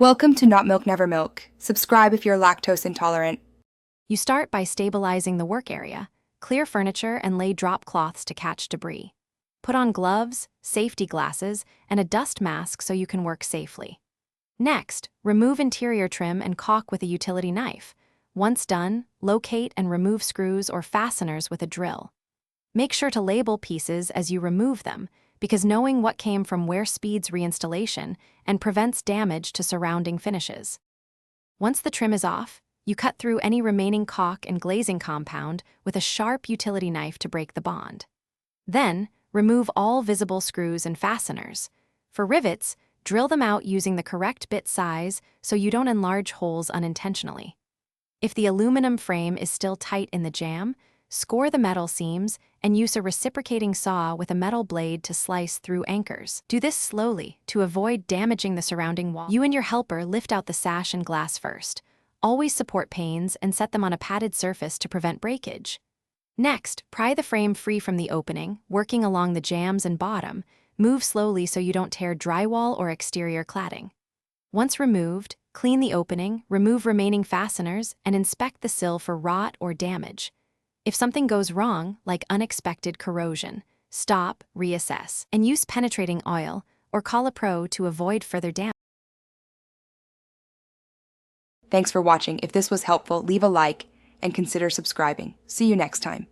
Welcome to Not Milk Never Milk. Subscribe if you're lactose intolerant. You start by stabilizing the work area. Clear furniture and lay drop cloths to catch debris. Put on gloves, safety glasses, and a dust mask so you can work safely. Next, remove interior trim and caulk with a utility knife. Once done, locate and remove screws or fasteners with a drill. Make sure to label pieces as you remove them, because knowing what came from where speeds reinstallation and prevents damage to surrounding finishes. Once the trim is off, you cut through any remaining caulk and glazing compound with a sharp utility knife to break the bond. Then, remove all visible screws and fasteners. For rivets, drill them out using the correct bit size so you don't enlarge holes unintentionally. If the aluminum frame is still tight in the jamb, score the metal seams and use a reciprocating saw with a metal blade to slice through anchors. Do this slowly to avoid damaging the surrounding wall. You and your helper lift out the sash and glass first. Always support panes and set them on a padded surface to prevent breakage. Next, pry the frame free from the opening, working along the jambs and bottom. Move slowly so you don't tear drywall or exterior cladding. Once removed, clean the opening, remove remaining fasteners, and inspect the sill for rot or damage. If something goes wrong, like unexpected corrosion, stop, reassess, and use penetrating oil or call a pro to avoid further damage. Thanks for watching. If this was helpful, leave a like and consider subscribing. See you next time.